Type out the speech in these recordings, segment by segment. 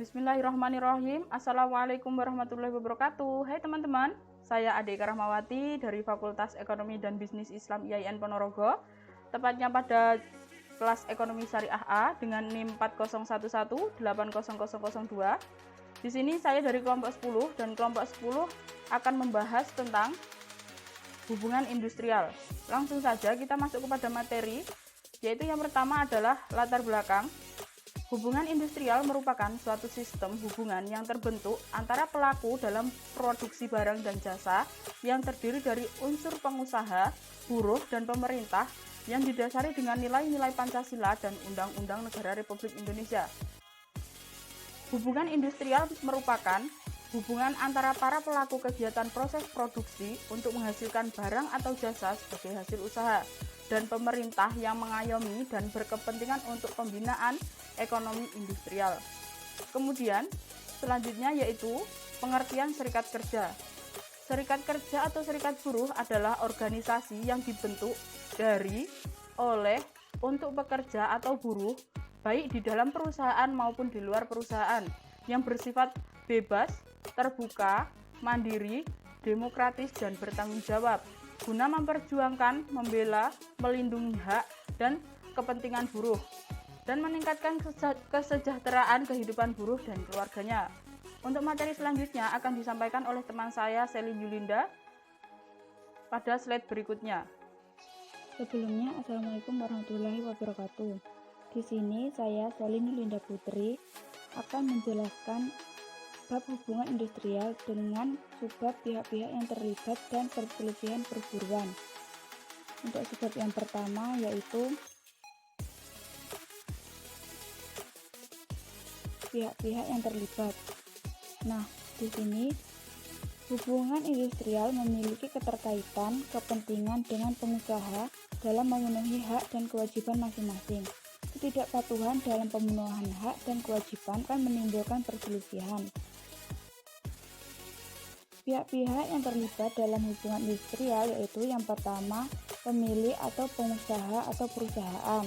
Bismillahirrahmanirrahim. Assalamualaikum warahmatullahi wabarakatuh. Hai teman-teman, saya Adeka Rahmawati dari Fakultas Ekonomi dan Bisnis Islam IAIN Ponorogo. Tepatnya pada kelas Ekonomi Syariah A dengan NIM 40118002. Di sini saya dari kelompok 10 dan kelompok 10 akan membahas tentang hubungan industrial. Langsung saja kita masuk kepada materi, yaitu yang pertama adalah latar belakang. Hubungan industrial merupakan suatu sistem hubungan yang terbentuk antara pelaku dalam produksi barang dan jasa yang terdiri dari unsur pengusaha, buruh, dan pemerintah yang didasari dengan nilai-nilai Pancasila dan Undang-Undang Negara Republik Indonesia. Hubungan industrial merupakan hubungan antara para pelaku kegiatan proses produksi untuk menghasilkan barang atau jasa sebagai hasil usaha dan pemerintah yang mengayomi dan berkepentingan untuk pembinaan ekonomi industrial. Kemudian selanjutnya yaitu pengertian serikat kerja. Serikat kerja atau serikat buruh adalah organisasi yang dibentuk dari, oleh, untuk pekerja atau buruh baik di dalam perusahaan maupun di luar perusahaan yang bersifat bebas, terbuka, mandiri, demokratis, dan bertanggung jawab guna memperjuangkan, membela, melindungi hak dan kepentingan buruh dan meningkatkan kesejahteraan kehidupan buruh dan keluarganya. Untuk materi selanjutnya akan disampaikan oleh teman saya Selin Yulinda pada slide berikutnya. Sebelumnya, Assalamualaikum warahmatullahi wabarakatuh. Di sini saya Selin Yulinda Putri akan menjelaskan bab hubungan industrial dengan subbab pihak-pihak yang terlibat dan perselisihan perburuan. Untuk subbab yang pertama yaitu pihak-pihak yang terlibat. Nah, di sini hubungan industrial memiliki keterkaitan kepentingan dengan pengusaha dalam memenuhi hak dan kewajiban masing-masing. Ketidakpatuhan dalam pemenuhan hak dan kewajiban kan menimbulkan perselisihan. Pihak-pihak yang terlibat dalam hubungan industrial yaitu yang pertama, pemilik atau pengusaha atau perusahaan.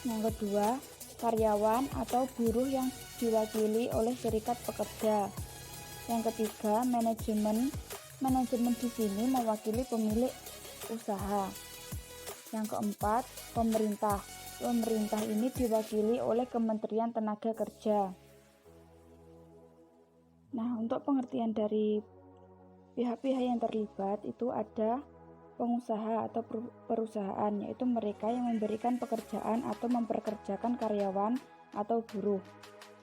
Yang kedua, karyawan atau buruh yang diwakili oleh serikat pekerja. Yang ketiga, manajemen. Manajemen di sini mewakili pemilik usaha. Yang keempat, pemerintah. Pemerintah ini diwakili oleh Kementerian Tenaga Kerja. Nah, untuk pengertian dari pihak-pihak yang terlibat itu ada pengusaha atau perusahaan, yaitu mereka yang memberikan pekerjaan atau memperkerjakan karyawan atau buruh.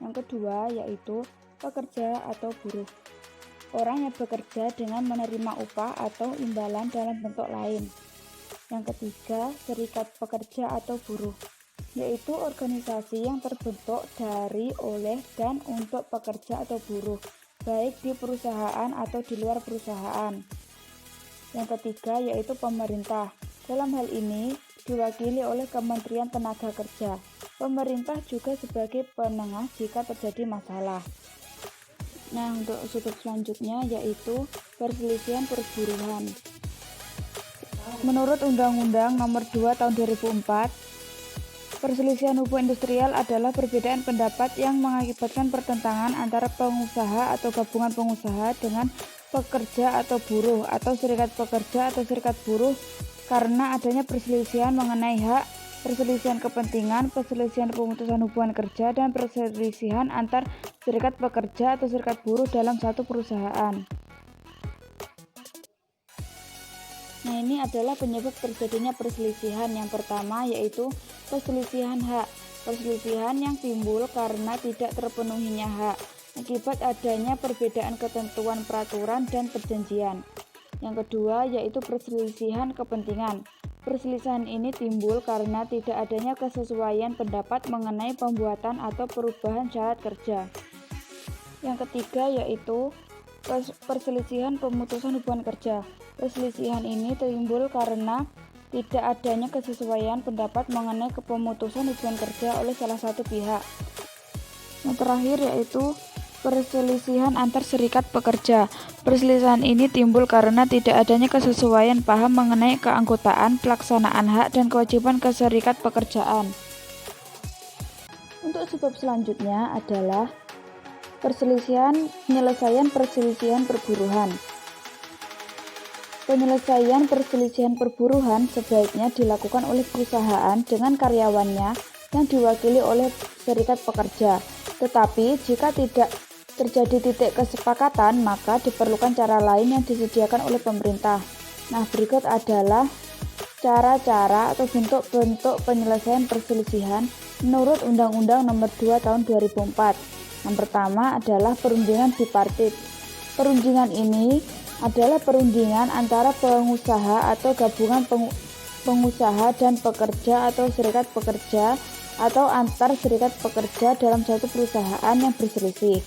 Yang kedua yaitu pekerja atau buruh, orang yang bekerja dengan menerima upah atau imbalan dalam bentuk lain. Yang ketiga, serikat pekerja atau buruh, yaitu organisasi yang terbentuk dari, oleh, dan untuk pekerja atau buruh, baik di perusahaan atau di luar perusahaan. Yang ketiga yaitu pemerintah. Dalam hal ini diwakili oleh Kementerian Tenaga Kerja. Pemerintah juga sebagai penengah jika terjadi masalah. Nah, untuk sudut selanjutnya yaitu perselisihan perburuan. Menurut Undang-Undang Nomor 2 Tahun 2004, perselisihan hubungan industrial adalah perbedaan pendapat yang mengakibatkan pertentangan antara pengusaha atau gabungan pengusaha dengan pekerja atau buruh atau serikat pekerja atau serikat buruh karena adanya perselisihan mengenai hak, perselisihan kepentingan, perselisihan pemutusan hubungan kerja, dan perselisihan antar serikat pekerja atau serikat buruh dalam satu perusahaan. Nah, ini adalah penyebab terjadinya perselisihan. Yang pertama yaitu perselisihan hak. Perselisihan yang timbul karena tidak terpenuhinya hak akibat adanya perbedaan ketentuan peraturan dan perjanjian. Yang kedua yaitu perselisihan kepentingan. Perselisihan ini timbul karena tidak adanya kesesuaian pendapat mengenai pembuatan atau perubahan syarat kerja. Yang ketiga yaitu perselisihan pemutusan hubungan kerja. Perselisihan ini timbul karena tidak adanya kesesuaian pendapat mengenai pemutusan hubungan kerja oleh salah satu pihak. Yang terakhir yaitu perselisihan antar serikat pekerja. Perselisihan ini timbul karena tidak adanya kesesuaian paham mengenai keanggotaan, pelaksanaan hak, dan kewajiban ke serikat pekerjaan. Untuk sebab selanjutnya adalah Penyelesaian perselisihan perburuhan. Penyelesaian perselisihan perburuhan sebaiknya dilakukan oleh perusahaan dengan karyawannya yang diwakili oleh serikat pekerja. Tetapi jika tidak terjadi titik kesepakatan, maka diperlukan cara lain yang disediakan oleh pemerintah. Nah, berikut adalah cara-cara atau bentuk-bentuk penyelesaian perselisihan menurut Undang-Undang Nomor 2 Tahun 2004. Yang pertama adalah perundingan bipartit. Perundingan ini adalah perundingan antara pengusaha atau gabungan pengusaha dan pekerja atau serikat pekerja atau antar serikat pekerja dalam satu perusahaan yang berselisih.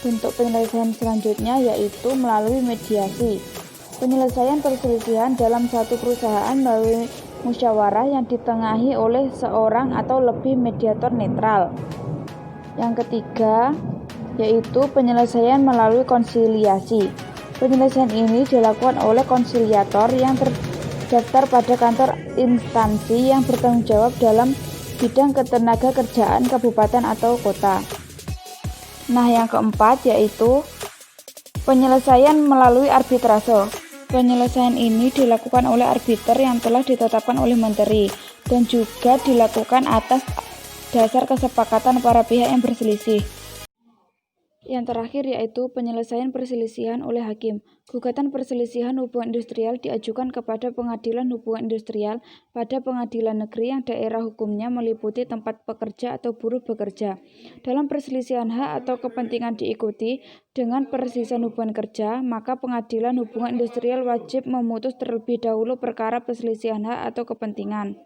Bentuk penyelesaian selanjutnya yaitu melalui mediasi. Penyelesaian perselisihan dalam satu perusahaan melalui musyawarah yang ditengahi oleh seorang atau lebih mediator netral. Yang ketiga yaitu penyelesaian melalui konsiliasi. Penyelesaian ini dilakukan oleh konsiliator yang terdaftar pada kantor instansi yang bertanggung jawab dalam bidang ketenagakerjaan kabupaten atau kota. Nah, yang keempat yaitu penyelesaian melalui arbitrase. Penyelesaian ini dilakukan oleh arbiter yang telah ditetapkan oleh menteri dan juga dilakukan atas dasar kesepakatan para pihak yang berselisih. Yang terakhir yaitu penyelesaian perselisihan oleh hakim. Gugatan perselisihan hubungan industrial diajukan kepada Pengadilan Hubungan Industrial pada pengadilan negeri yang daerah hukumnya meliputi tempat pekerja atau buruh bekerja. Dalam perselisihan hak atau kepentingan diikuti dengan perselisihan hubungan kerja, maka Pengadilan Hubungan Industrial wajib memutus terlebih dahulu perkara perselisihan hak atau kepentingan.